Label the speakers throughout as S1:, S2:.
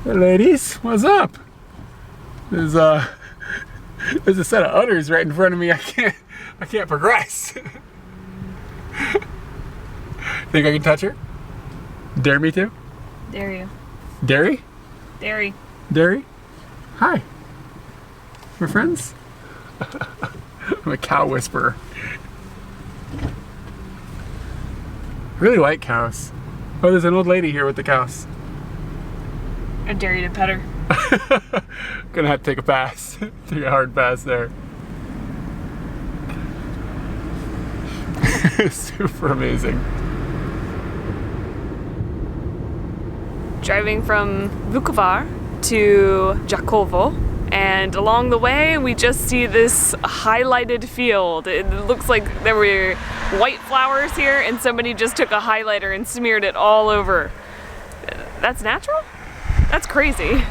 S1: Hey ladies, what's up? There's a set of udders right in front of me. I can't progress. Think I can touch her? Dare me to?
S2: Dare you.
S1: Dairy?
S2: Dairy.
S1: Dairy? Hi. We're friends? I'm a cow whisperer. Really like cows. Oh, there's an old lady here with the cows.
S2: I dare you to pet her.
S1: Gonna have to take a pass. Take a hard pass there. Super amazing.
S2: Driving from Vukovar to Jakovo, and along the way we just see this highlighted field. It looks like there were white flowers here and somebody just took a highlighter and smeared it all over. That's natural? That's crazy.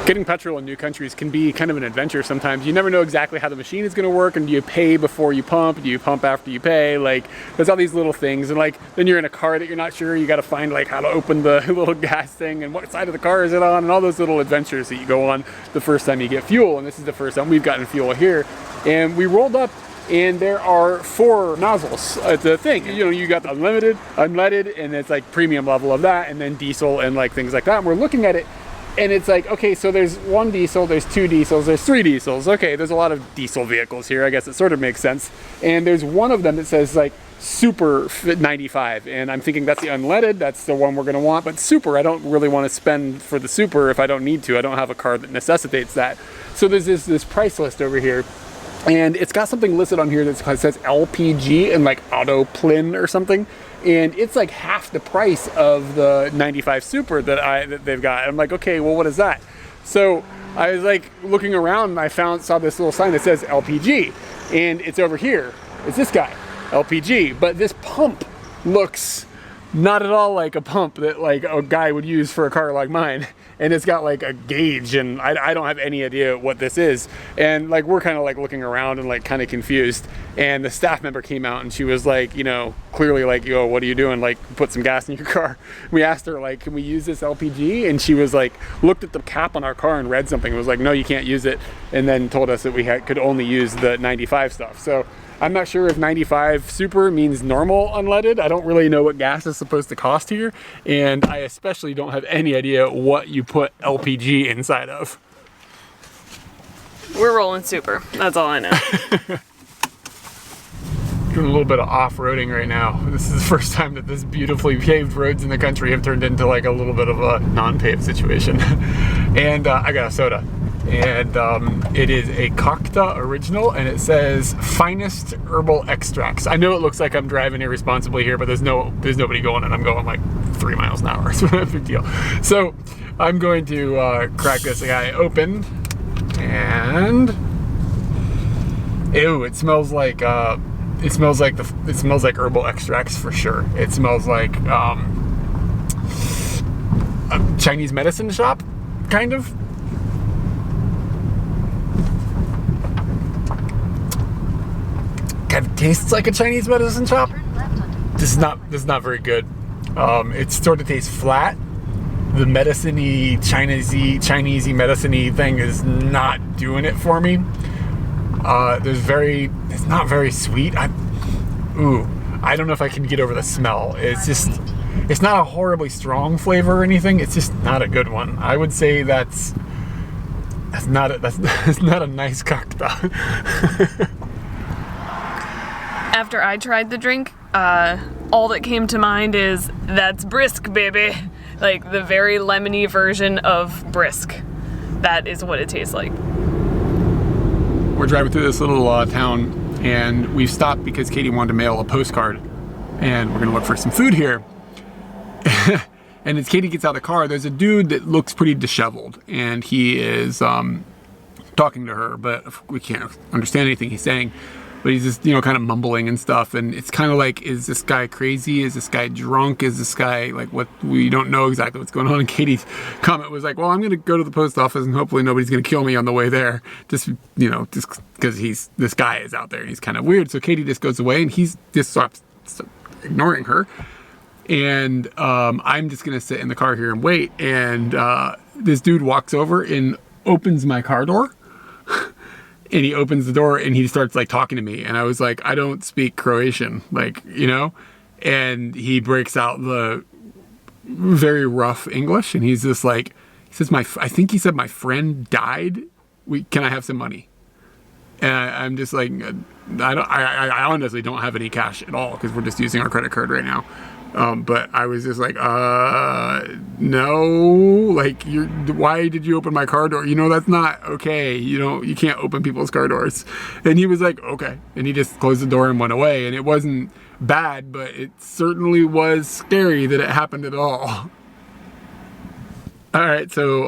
S1: Getting petrol in new countries can be kind of an adventure sometimes. You never know exactly how the machine is going to work, and do you pay before you pump? Do you pump after you pay? Like, there's all these little things, and like, then you're in a car that you're not sure. You got to find like how to open the little gas thing, and what side of the car is it on, and all those little adventures that you go on the first time you get fuel. And this is the first time we've gotten fuel here, and we rolled up. And there are 4 nozzles at the thing. You know, you got the unlimited, unleaded, and it's like premium level of that, and then diesel and like things like that. And we're looking at it, and it's like, okay, so there's 1 diesel, there's 2 diesels, there's 3 diesels. Okay, there's a lot of diesel vehicles here. I guess it sort of makes sense. And there's one of them that says like Super 95, and I'm thinking that's the unleaded. That's the one we're gonna want. But Super, I don't really want to spend for the Super if I don't need to. I don't have a car that necessitates that. So there's this price list over here. And it's got something listed on here that says LPG and like auto plin or something, and it's like half the price of the 95 Super that they've got. I'm like, okay, well, what is that? So I was like looking around, and I saw this little sign that says LPG, and it's over here. It's this guy, LPG, but this pump looks not at all like a pump that like a guy would use for a car like mine. And it's got like a gauge, and I don't have any idea what this is. And like, we're kind of like looking around and like kind of confused. And the staff member came out, and she was like, you know, clearly like, yo, what are you doing? Like, put some gas in your car. We asked her like, can we use this LPG? And she was like, looked at the cap on our car and read something. It was like, no, you can't use it. And then told us that we could only use the 95 stuff. So I'm not sure if 95 Super means normal unleaded. I don't really know what gas is supposed to cost here. And I especially don't have any idea what you put LPG inside of.
S2: We're rolling Super. That's all I know.
S1: Doing a little bit of off-roading right now. This is the first time that this beautifully paved roads in the country have turned into like a little bit of a non-paved situation. And I got a soda. And it is a kyde original, and it says finest herbal extracts. I know it looks like I'm driving irresponsibly here, but there's nobody going, and I'm going like 3 miles an hour. It's not a big deal. So I'm going to crack this guy open, and ew, it smells like herbal extracts for sure. It smells like a Chinese medicine shop, kind of. Kind of tastes like a Chinese medicine shop. This is not very good. It sort of tastes flat. The medicine-y, Chinese-y medicine-y thing is not doing it for me. It's not very sweet. I don't know if I can get over the smell. It's not a horribly strong flavor or anything. It's just not a good one. I would say that's not a nice kyde.
S2: After I tried the drink, all that came to mind is, that's brisk, baby. Like the very lemony version of brisk. That is what it tastes like.
S1: We're driving through this little town, and we've stopped because Katie wanted to mail a postcard, and we're gonna look for some food here. And as Katie gets out of the car, there's a dude that looks pretty disheveled, and he is talking to her, but we can't understand anything he's saying. But he's just, you know, kind of mumbling and stuff, and it's kind of like, is this guy crazy? Is this guy drunk? Is this guy, like, what? We don't know exactly what's going on. And Katie's comment was like, well, I'm gonna go to the post office and hopefully nobody's gonna kill me on the way there. Just, you know, just because this guy is out there and he's kind of weird. So Katie just goes away, and he's just stops ignoring her. And I'm just gonna sit in the car here and wait. And this dude walks over and opens my car door. And he opens the door and he starts like talking to me. And I was like, I don't speak Croatian, like, you know? And he breaks out the very rough English. And he's just like, he says, I think he said, my friend died. Can I have some money? And I'm just like, I honestly don't have any cash at all because we're just using our credit card right now. But I was just like, no, like, why did you open my car door? You know, that's not okay. You can't open people's car doors. And he was like, okay. And he just closed the door and went away. And it wasn't bad, but it certainly was scary that it happened at all. All right, so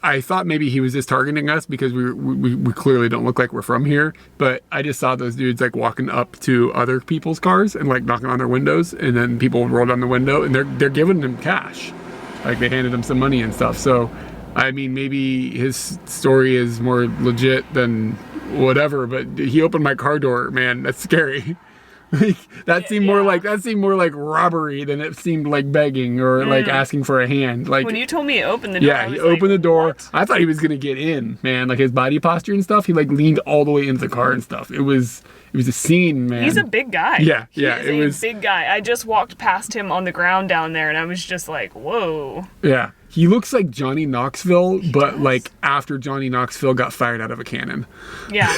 S1: I thought maybe he was just targeting us because we clearly don't look like we're from here. But I just saw those dudes like walking up to other people's cars and like knocking on their windows, and then people would roll down the window and they're giving them cash, like they handed him some money and stuff. So I mean, maybe his story is more legit than whatever. But he opened my car door, man. That's scary. Like, that seemed more like robbery than it seemed like begging or like asking for a hand. Like,
S2: when you told me he opened the door,
S1: yeah, he opened the door. What? I thought he was gonna get in, man. Like his body posture and stuff. He like leaned all the way into the car and stuff. It was a scene, man.
S2: He's a big guy.
S1: Yeah,
S2: it was a big guy. I just walked past him on the ground down there, and I was just like, whoa.
S1: Yeah, he looks like Johnny Knoxville, but like after Johnny Knoxville got fired out of a cannon.
S2: Yeah.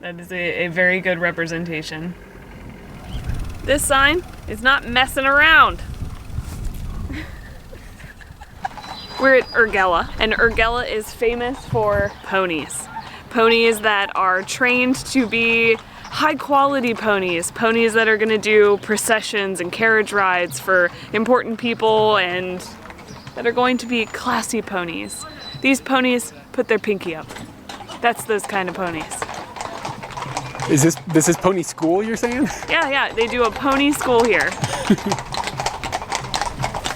S2: That is a very good representation. This sign is not messing around. We're at Urgela, and Urgela is famous for ponies. Ponies that are trained to be high quality ponies. Ponies that are gonna do processions and carriage rides for important people and that are going to be classy ponies. These ponies put their pinky up. That's those kind of ponies.
S1: This is pony school, you're saying?
S2: Yeah, they do a pony school here.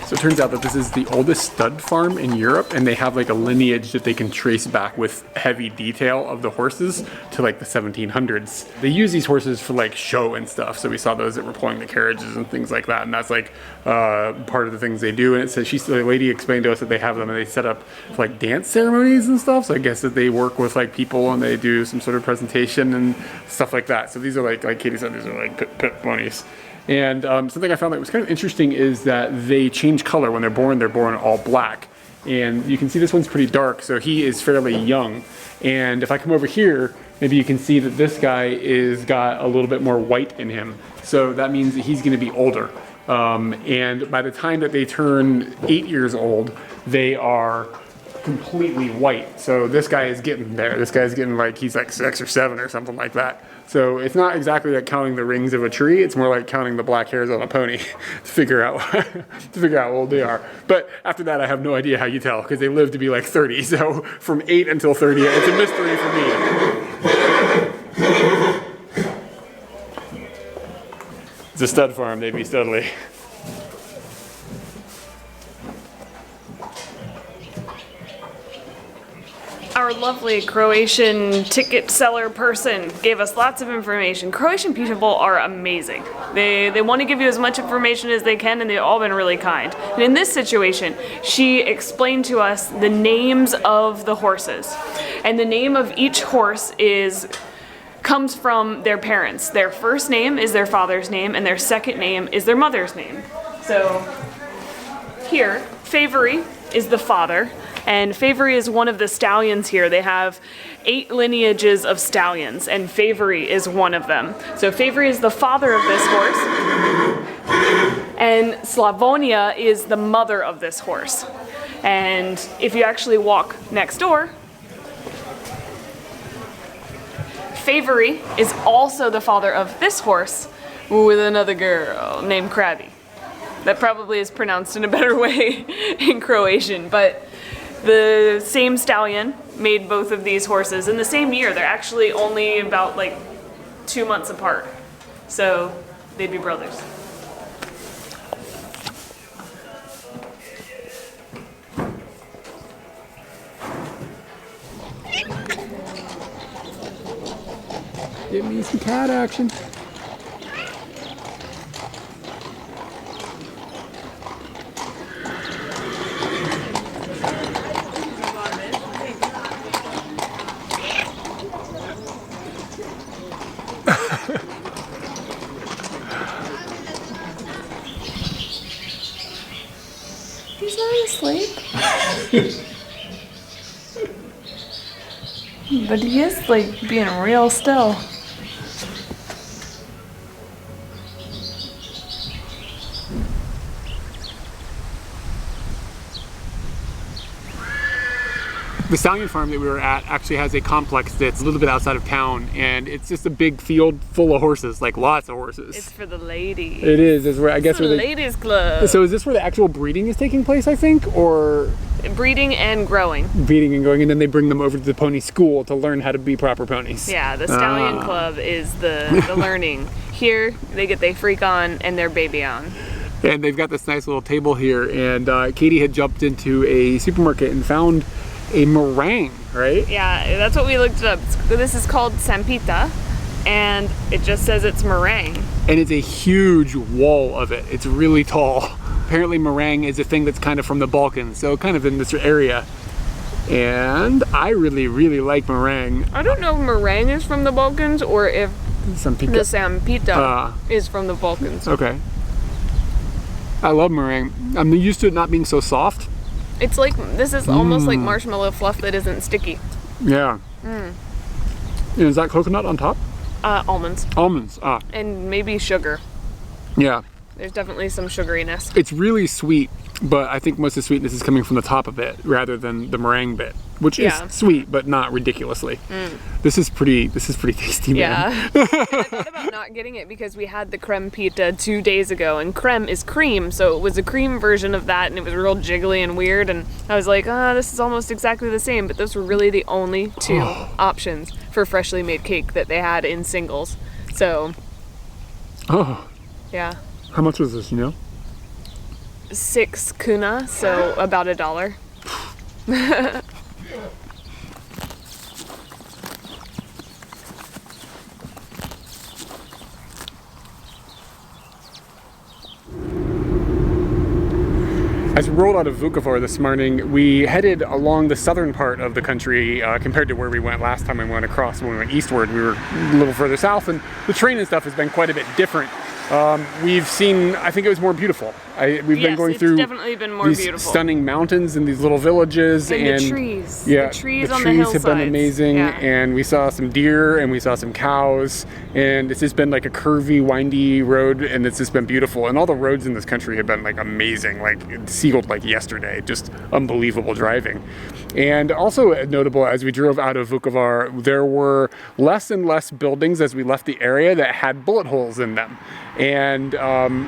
S1: So it turns out that this is the oldest stud farm in Europe, and they have like a lineage that they can trace back with heavy detail of the horses to like the 1700s. They use these horses for like show and stuff. So we saw those that were pulling the carriages and things like that, and that's like part of the things they do. And it says the lady explained to us that they have them and they set up for like dance ceremonies and stuff. So I guess that they work with like people and they do some sort of presentation and stuff like that. So these are like Katie said, these are like pit ponies. And something I found that was kind of interesting is that they change color when they're born all black. And you can see this one's pretty dark, so he is fairly young. And if I come over here, maybe you can see that this guy is got a little bit more white in him. So that means that he's gonna be older. And by the time that they turn 8 years old, they are completely white. So this guy is getting there. This guy's getting like, he's like 6 or 7 or something like that. So it's not exactly like counting the rings of a tree. It's more like counting the black hairs on a pony to figure out how old they are. But after that, I have no idea how you tell because they live to be like 30. So from 8 until 30, it's a mystery for me. It's a stud farm. They be studly.
S2: Our lovely Croatian ticket seller person gave us lots of information. Croatian people are amazing. They want to give you as much information as they can, and they've all been really kind. And in this situation, she explained to us the names of the horses. And the name of each horse comes from their parents. Their first name is their father's name, and their second name is their mother's name. So here, Favory is the father. And Favory is one of the stallions here. They have 8 lineages of stallions, and Favory is one of them. So Favory is the father of this horse, and Slavonia is the mother of this horse. And if you actually walk next door, Favory is also the father of this horse with another girl named Krabby. That probably is pronounced in a better way in Croatian, but the same stallion made both of these horses in the same year. They're actually only about like 2 months apart. So they'd be brothers.
S1: Give me some cat action.
S2: He's not asleep. But he is like being real still.
S1: The stallion farm that we were at actually has a complex that's a little bit outside of town, and it's just a big field full of horses, like lots of horses.
S2: It's for the ladies.
S1: It is. It's where I guess
S2: the
S1: where
S2: ladies club.
S1: So is this where the actual breeding is taking place, I think, or
S2: breeding and growing?
S1: Breeding and growing, and then they bring them over to the pony school to learn how to be proper ponies.
S2: Yeah, the stallion club is the learning. Here they get their freak on and their baby on.
S1: And they've got this nice little table here, and Katie had jumped into a supermarket and found a meringue, right?
S2: Yeah, that's what we looked up. This is called sampita, and it just says it's meringue.
S1: And it's a huge wall of it. It's really tall. Apparently meringue is a thing that's kind of from the Balkans, so kind of in this area. And I really, really like meringue.
S2: I don't know if meringue is from the Balkans or if
S1: Sampita.
S2: the sampita is from the Balkans.
S1: Okay. I love meringue. I'm used to it not being so soft.
S2: It's like, this is almost like marshmallow fluff that isn't sticky.
S1: Yeah. And is that coconut on top?
S2: Almonds.
S1: Almonds,
S2: And maybe sugar.
S1: Yeah.
S2: There's definitely some sugariness.
S1: It's really sweet, but I think most of the sweetness is coming from the top of it rather than the meringue bit, which is sweet, but not ridiculously. This is pretty tasty, man.
S2: Yeah. I thought about not getting it because we had the creme pita 2 days ago, and creme is cream, so it was a cream version of that, and it was real jiggly and weird, and I was like, this is almost exactly the same, but those were really the only two options for freshly made cake that they had in singles. So, yeah.
S1: How much was this, you know?
S2: 6 kuna, so about $1.
S1: As we rolled out of Vukovar this morning, we headed along the southern part of the country compared to where we went last time we went across. When we went eastward, we were a little further south, and the train and stuff has been quite a bit different. We've seen, I think it was more beautiful. We've been going through
S2: definitely been more
S1: these
S2: beautiful.
S1: Stunning mountains and these little villages.
S2: And the trees.
S1: Yeah,
S2: the trees
S1: the
S2: on
S1: trees
S2: the hillsides.
S1: have been amazing.
S2: Yeah.
S1: And we saw some deer and we saw some cows. And it's just been like a curvy, windy road, and it's just been beautiful. And all the roads in this country have been like amazing, like sealed like yesterday. Just unbelievable driving. And also notable, as we drove out of Vukovar, there were less and less buildings as we left the area that had bullet holes in them. And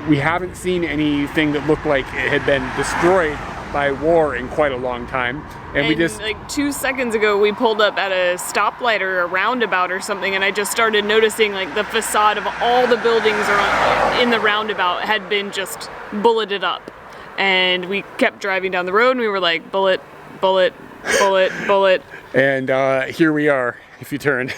S1: we haven't seen anything that looked like it had been destroyed by war in quite a long time. And we just,
S2: like 2 seconds ago, we pulled up at a stoplight or a roundabout or something, and I just started noticing like the facade of all the buildings in the roundabout had been just bulleted up. And we kept driving down the road, and we were like, bullet, bullet, bullet, bullet.
S1: And here we are, if you turn.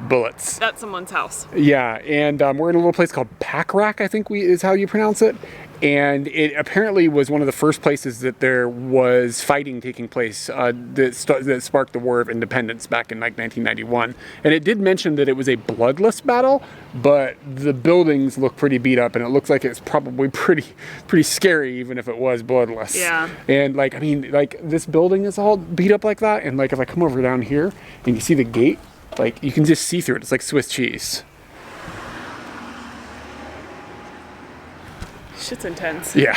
S1: Bullets.
S2: That's someone's house.
S1: Yeah, and we're in a little place called Pakrak, I think is how you pronounce it. And it apparently was one of the first places that there was fighting taking place that sparked the War of Independence back in like 1991. And it did mention that it was a bloodless battle, but the buildings look pretty beat up, and it looks like it's probably pretty scary, even if it was bloodless.
S2: Yeah.
S1: And like, I mean, like this building is all beat up like that, and like if I come over down here and you see the gate, like you can just see through it. It's like Swiss cheese.
S2: Shit's intense.
S1: Yeah.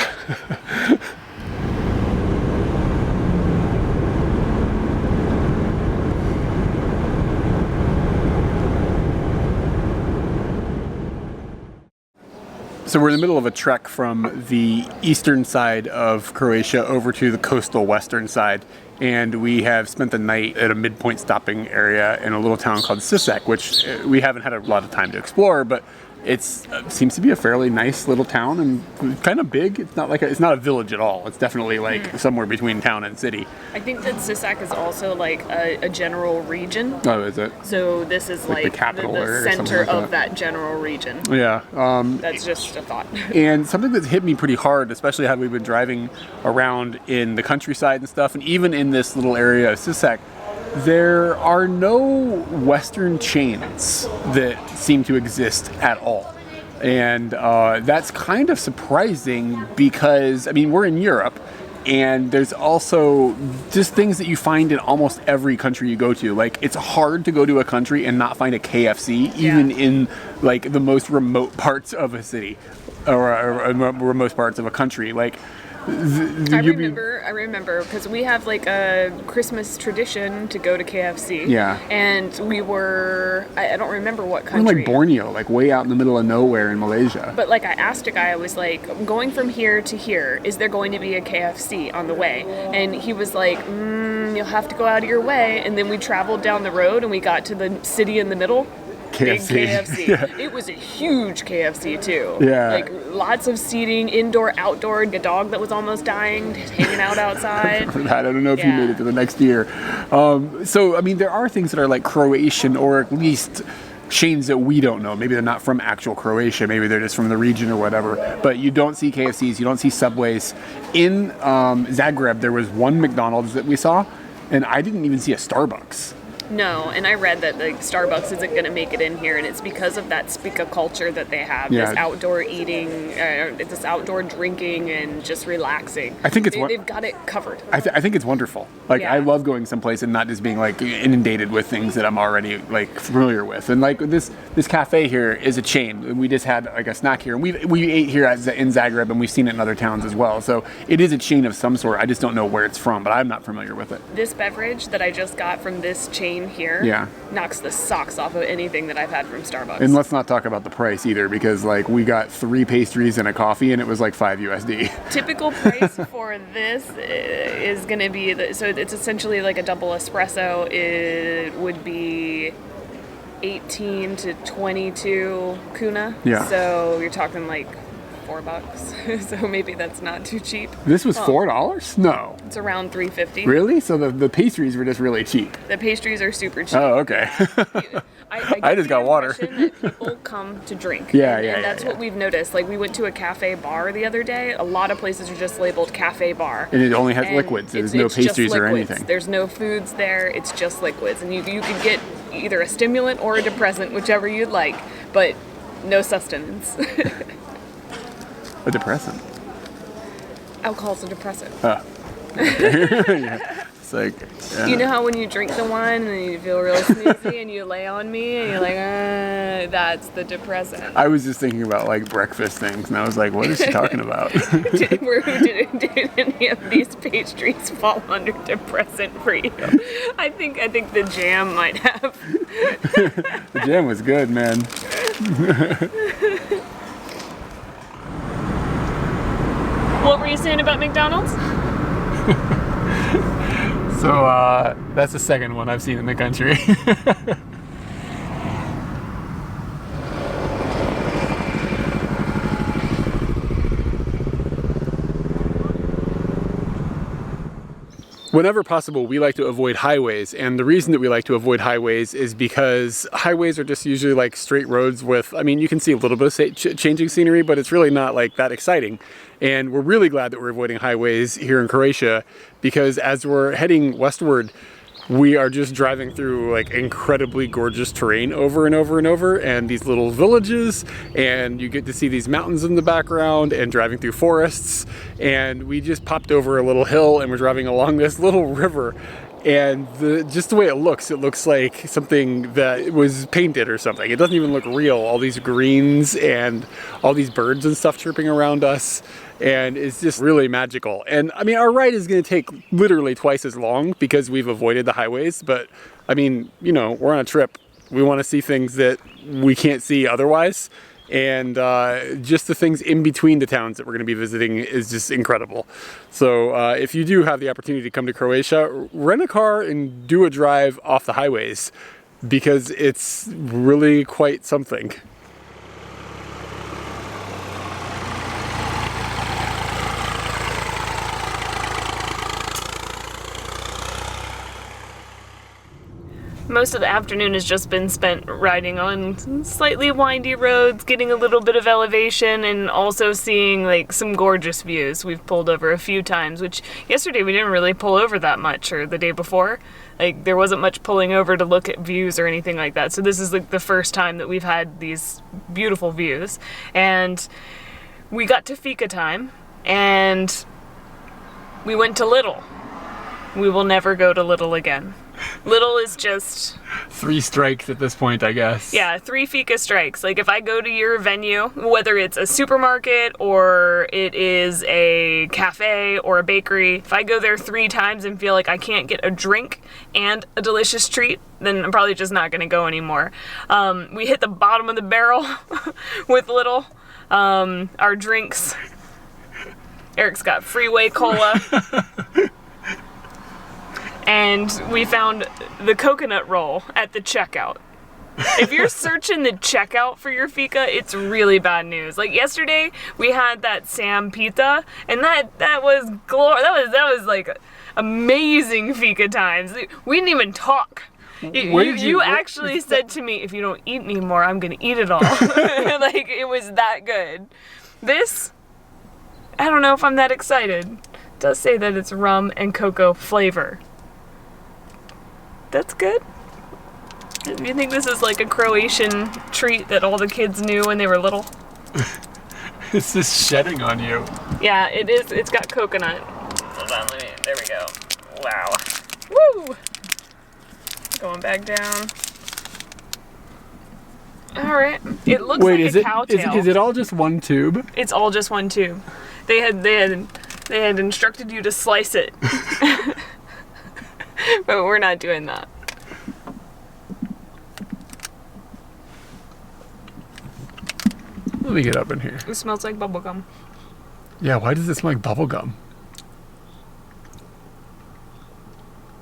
S1: So we're in the middle of a trek from the eastern side of Croatia over to the coastal western side. And we have spent the night at a midpoint stopping area in a little town called Sisak, which we haven't had a lot of time to explore, but it seems to be a fairly nice little town and kind of big. It's not like it's not a village at all. It's definitely like somewhere between town and city.
S2: I think that Sisak is also like a general region.
S1: Oh, is it?
S2: So this is like
S1: the capital
S2: the
S1: area or
S2: center
S1: something like
S2: of that general region.
S1: Yeah.
S2: That's just a thought.
S1: And something that's hit me pretty hard, especially how we've been driving around in the countryside and stuff, and even in this little area of Sisak, there are no Western chains that seem to exist at all. And that's kind of surprising because, I mean, we're in Europe, And there's also just things that you find in almost every country you go to. Like, it's hard to go to a country and not find a KFC, even in like the most remote parts of a city or remote parts of a country. Like,
S2: I remember because we have like a Christmas tradition to go to KFC.
S1: Yeah.
S2: And we were, I don't remember what country.
S1: We're like Borneo, like way out in the middle of nowhere in Malaysia.
S2: But like I asked a guy, I was like, I'm going from here to here, is there going to be a KFC on the way? And he was like, you'll have to go out of your way. And then we traveled down the road and we got to the city in the middle.
S1: KFC.
S2: Big KFC.
S1: Yeah.
S2: It was a huge KFC too.
S1: Yeah.
S2: Like lots of seating, indoor, outdoor. A dog that was almost dying, hanging out outside.
S1: I don't know if you made it to the next year. So, I mean, there are things that are like Croatian, or at least chains that we don't know. Maybe they're not from actual Croatia. Maybe they're just from the region or whatever. But you don't see KFCs. You don't see Subways. In Zagreb, there was one McDonald's that we saw, and I didn't even see a Starbucks.
S2: No, and I read that like Starbucks isn't going to make it in here, and it's because of that Spica culture that they have. This outdoor eating, this outdoor drinking, and just relaxing.
S1: I think
S2: they've got it covered.
S1: I think it's wonderful. Like, I love going someplace and not just being like inundated with things that I'm already like familiar with. And like this cafe here is a chain. We just had like a snack here, and we ate here in Zagreb, and we've seen it in other towns as well. So it is a chain of some sort. I just don't know where it's from, but I'm not familiar with it.
S2: This beverage that I just got from this chain here knocks the socks off of anything that I've had from Starbucks.
S1: And let's not talk about the price either, because like we got 3 pastries and a coffee and it was like $5 USD.
S2: Typical price for this is going to be, so it's essentially like a double espresso. It would be 18 to 22 kuna.
S1: Yeah.
S2: So you're talking like $4. So maybe that's not too cheap.
S1: This was $4? No.
S2: It's around $3.50.
S1: Really? So the pastries were just really cheap.
S2: The pastries are super cheap.
S1: Oh, okay. I just got water.
S2: That people come to drink.
S1: And
S2: that's what we've noticed. Like we went to a cafe bar the other day. A lot of places are just labeled cafe bar.
S1: And it only has liquids. There's no pastries or anything.
S2: There's no foods there. It's just liquids. And you can get either a stimulant or a depressant, whichever you'd like, but no sustenance.
S1: A depressant.
S2: Alcohol's a depressant.
S1: It's like,
S2: you know how when you drink the wine and you feel really sneezy and you lay on me and you're like, that's the depressant.
S1: I was just thinking about like breakfast things, and I was like, what is she talking about?
S2: Did any of these pastries fall under depressant for you? I think the jam might have.
S1: The jam was good, man.
S2: What were you saying about McDonald's?
S1: So that's the second one I've seen in the country. Whenever possible, we like to avoid highways, and the reason that we like to avoid highways is because highways are just usually like straight roads with, I mean, you can see a little bit of changing scenery, but it's really not like that exciting. And we're really glad that we're avoiding highways here in Croatia, because as we're heading westward, we are just driving through like incredibly gorgeous terrain over and over and over, and these little villages, and you get to see these mountains in the background, and driving through forests. And we just popped over a little hill and we're driving along this little river, and just the way it looks like something that was painted or something. It doesn't even look real. All these greens and all these birds and stuff chirping around us, and it's just really magical. And I mean, our ride is going to take literally twice as long because we've avoided the highways, but I mean, you know, we're on a trip. We want to see things that we can't see otherwise. And just the things in between the towns that we're going to be visiting is just incredible. So if you do have the opportunity to come to Croatia, rent a car and do a drive off the highways, because it's really quite something.
S2: Most of the afternoon has just been spent riding on slightly windy roads, getting a little bit of elevation, and also seeing like some gorgeous views. We've pulled over a few times, which yesterday we didn't really pull over that much, or the day before. Like there wasn't much pulling over to look at views or anything like that. So this is like the first time that we've had these beautiful views. And we got to fika time, and We went to Little. We will never go to Little again. Little is just...
S1: 3 strikes at this point, I guess.
S2: Yeah, 3 fika strikes. Like, if I go to your venue, whether it's a supermarket or it is a cafe or a bakery, if I go there 3 times and feel like I can't get a drink and a delicious treat, then I'm probably just not going to go anymore. We hit the bottom of the barrel with Little. Our drinks. Eric's got Freeway Cola. And we found the coconut roll at the checkout. If you're searching the checkout for your fika, it's really bad news. Like yesterday, we had that Sam pita, and that was that was like amazing fika times. We didn't even talk. You actually said to me, if you don't eat anymore, I'm gonna eat it all. Like, it was that good. This, I don't know if I'm that excited. It does say that it's rum and cocoa flavor. That's good. Do you think this is like a Croatian treat that all the kids knew when they were little?
S1: It's just shedding on you.
S2: Yeah, it is. It's got coconut. Hold on, there we go. Wow. Woo! Going back down. All right. It looks like a cow tail.
S1: Is it all just one tube?
S2: It's all just one tube. They had instructed you to slice it. But we're not doing that.
S1: Let me get up in here.
S2: It smells like bubblegum.
S1: Yeah, why does it smell like bubblegum?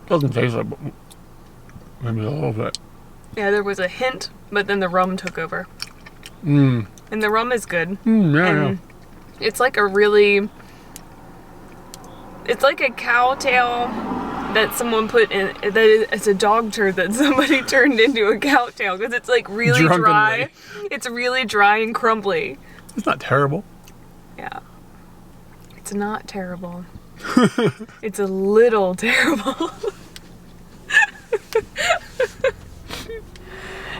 S1: Doesn't taste like maybe a little bit.
S2: Yeah, there was a hint, but then the rum took over.
S1: Mmm.
S2: And the rum is good.
S1: Yeah.
S2: It's like a really... It's like a cow tail that someone put in... It's a dog turd that somebody turned into a cow tail, because it's like really dry. It's really dry and crumbly.
S1: It's not terrible.
S2: Yeah. It's not terrible. It's a little terrible.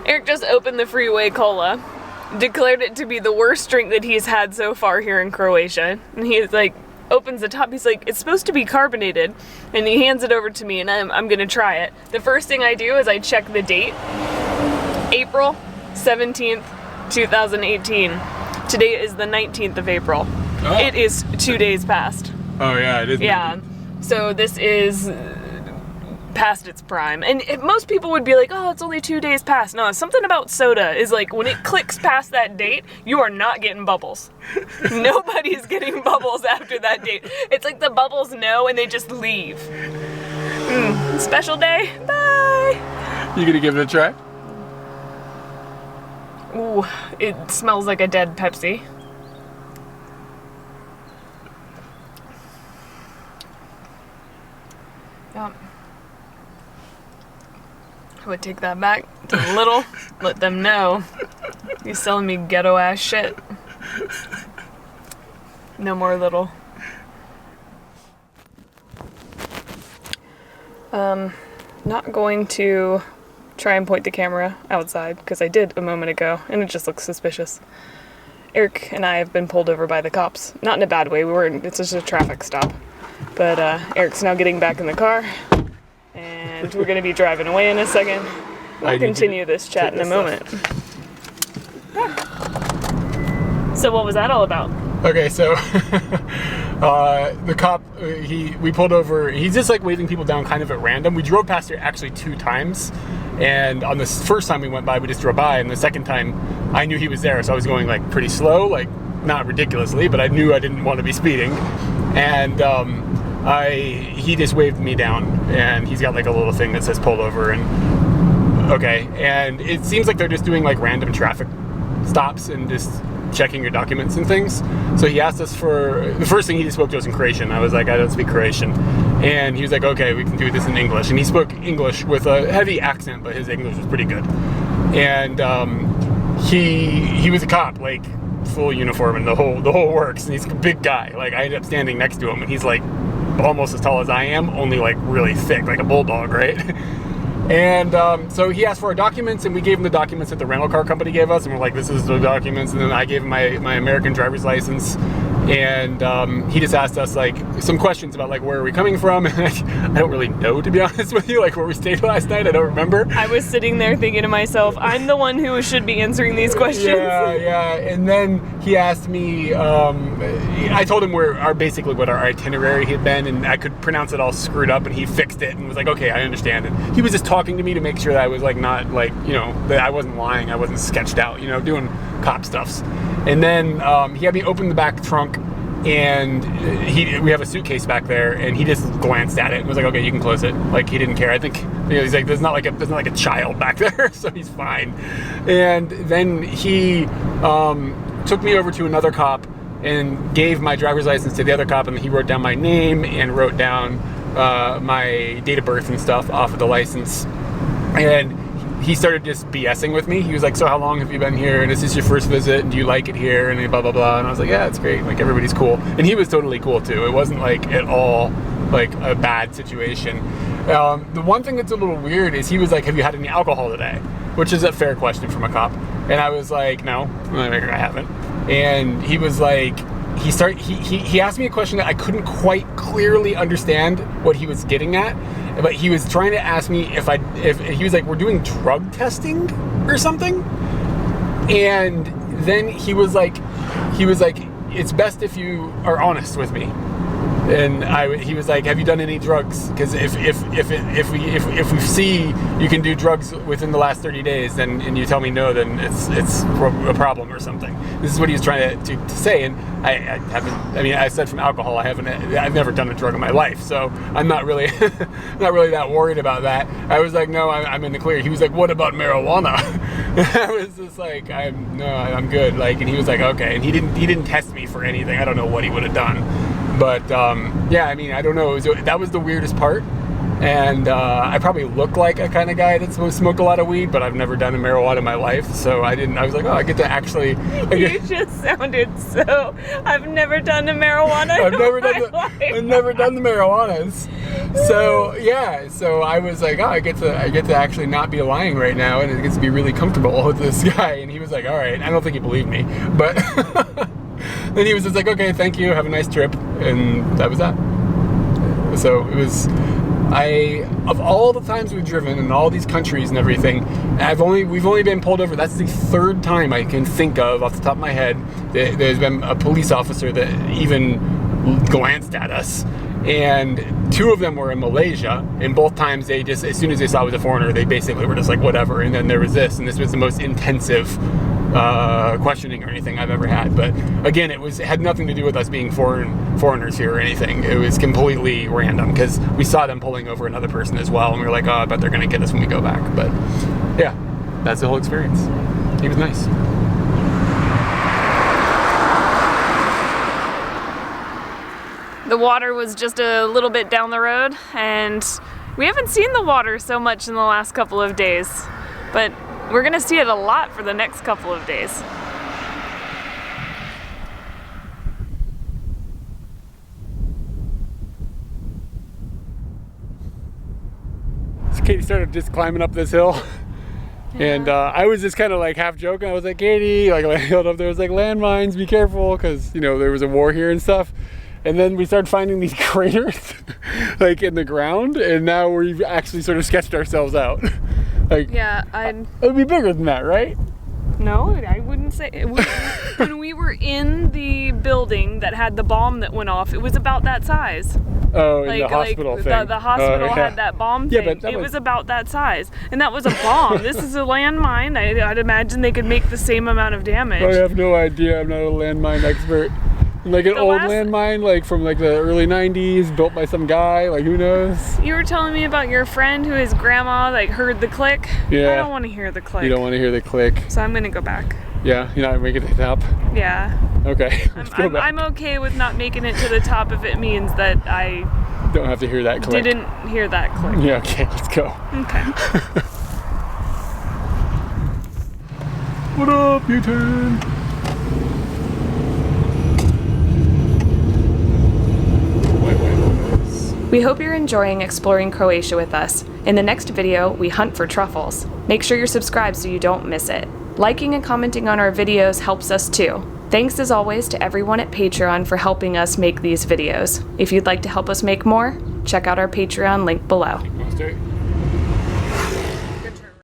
S2: Eric just opened the Freeway Cola, declared it to be the worst drink that he's had so far here in Croatia. And he's like, opens the top, he's like, it's supposed to be carbonated. And he hands it over to me, and I'm gonna try it. The first thing I do is I check the date. April 17th, 2018. Today is the 19th of April. Oh. It is 2 days past.
S1: Oh yeah, it is.
S2: Yeah. So this is past its prime. And most people would be like, oh, it's only 2 days past. No, something about soda is like, when it clicks past that date, you are not getting bubbles. Nobody's getting bubbles after that date. It's like the bubbles know and they just leave. Special day. Bye.
S1: You gonna give it a try?
S2: Ooh, it smells like a dead Pepsi. Yep. I would take that back to Little, let them know you're selling me ghetto ass shit. No more Little. Not going to try and point the camera outside, because I did a moment ago, and it just looks suspicious. Eric and I have been pulled over by the cops. Not in a bad way, it's just a traffic stop. But Eric's now getting back in the car, and we're gonna be driving away in a second. We'll continue this chat in a moment. So what was that all about?
S1: Okay, so the cop, we pulled over. He's just like waving people down kind of at random. We drove past here actually 2 times, and on the first time we went by, we just drove by, and the second time I knew he was there, so I was going like pretty slow, like not ridiculously, but I knew I didn't want to be speeding, and he just waved me down, and he's got like a little thing that says pull over, and okay, and it seems like they're just doing like random traffic stops and just checking your documents and things. So he asked us for, the first thing he spoke to us in Croatian. I was like, I don't speak Croatian. And he was like, okay, we can do this in English. And he spoke English with a heavy accent, but his English was pretty good. And he was a cop, like full uniform and the whole works. And he's a big guy. Like I ended up standing next to him, and he's like almost as tall as I am, only like really thick, like a bulldog, right? And so he asked for our documents, and we gave him the documents that the rental car company gave us, and we're like, this is the documents. And then I gave him my American driver's license, and he just asked us like some questions about like where are we coming from. And I don't really know, to be honest with you, like where we stayed last night. I don't remember.
S2: I was sitting there thinking to myself, I'm the one who should be answering these questions.
S1: Yeah. And then he asked me, I told him basically what our itinerary had been, and I could pronounce it all screwed up, and he fixed it and was like, okay, I understand. And he was just talking to me to make sure that I was like not like, you know, that I wasn't lying, I wasn't sketched out, you know, doing cop stuffs. And then he had me open the back trunk, and we have a suitcase back there, and he just glanced at it and was like, okay, you can close it. Like, he didn't care. I think, you know, he's like, there's not like a child back there, so he's fine. And then he took me over to another cop and gave my driver's license to the other cop, and he wrote down my name and wrote down my date of birth and stuff off of the license. And he started just BSing with me. He was like, so how long have you been here? And is this your first visit? And do you like it here? And blah, blah, blah. And I was like, yeah, it's great. Like, everybody's cool. And he was totally cool too. It wasn't like at all like a bad situation. The one thing that's a little weird is he was like, have you had any alcohol today? Which is a fair question from a cop. And I was like, no, I haven't. And he was like, he asked me a question that I couldn't quite clearly understand what he was getting at, but he was trying to ask me if he was like, we're doing drug testing or something. And then he was like, it's best if you are honest with me. And he was like, have you done any drugs? Because if we see you can do drugs within the last 30 days, then and you tell me no, then it's a problem or something. This is what he was trying to say. And I haven't. I mean, aside from alcohol, I've never done a drug in my life, so I'm not really that worried about that. I was like, no, I'm in the clear. He was like, what about marijuana? And I was just like, I'm good. Like, and he was like, okay. And he didn't test me for anything. I don't know what he would have done. But yeah, I mean, I don't know. That was the weirdest part. And I probably look like a kind of guy that's smoked a lot of weed, but I've never done a marijuana in my life. So I was like, oh, I get to actually.
S2: You just sounded so. I've never done a marijuana.
S1: I've never done the marijuanas. So yeah, so I was like, oh, I get to actually not be lying right now, and it gets to be really comfortable with this guy. And he was like, all right. I don't think he believed me, but. Then he was just like, okay, thank you, have a nice trip, and that was that. So it was, of all the times we've driven in all these countries and everything, we've only been pulled over. That's the third time I can think of off the top of my head that there's been a police officer that even glanced at us. And two of them were in Malaysia, and both times they just, as soon as they saw I was a foreigner, they basically were just like, whatever. And then there was this, and this was the most intensive questioning or anything I've ever had. But again, it had nothing to do with us being foreigners here or anything. It was completely random because we saw them pulling over another person as well, and we were like, oh, I bet they're gonna get us when we go back. But yeah, that's the whole experience. He was nice.
S2: The water was just a little bit down the road, and we haven't seen the water so much in the last couple of days, but we're gonna see it a lot for the next couple of days.
S1: So Katie started just climbing up this hill. Yeah. And I was just kind of like half joking. I was like, Katie, like I held up there, was like, landmines, be careful, because you know there was a war here and stuff. And then we started finding these craters like in the ground, and now we've actually sort of sketched ourselves out. Like, yeah, it would be bigger than that, right?
S2: No, I wouldn't say it. When we were in the building that had the bomb that went off, it was about that size.
S1: Oh, like, in the hospital thing.
S2: The hospital had that bomb thing. But it was about that size. And that was a bomb. This is a landmine. I'd imagine they could make the same amount of damage.
S1: I have no idea. I'm not a landmine expert. Like an old landmine, like from like the early 90s, built by some guy, like who knows?
S2: You were telling me about your friend who his grandma like heard the click.
S1: Yeah.
S2: I don't want to hear the click.
S1: You don't want to hear the click.
S2: So I'm gonna go back.
S1: Yeah, you're not making it to the top?
S2: Yeah.
S1: Okay, let's go back.
S2: I'm okay with not making it to the top if it means that I
S1: don't have to hear that click.
S2: Didn't hear that click.
S1: Yeah, okay, let's go.
S2: Okay.
S1: What up, U-turn?
S2: We hope you're enjoying exploring Croatia with us. In the next video, we hunt for truffles. Make sure you're subscribed so you don't miss it. Liking and commenting on our videos helps us too. Thanks as always to everyone at Patreon for helping us make these videos. If you'd like to help us make more, check out our Patreon link below.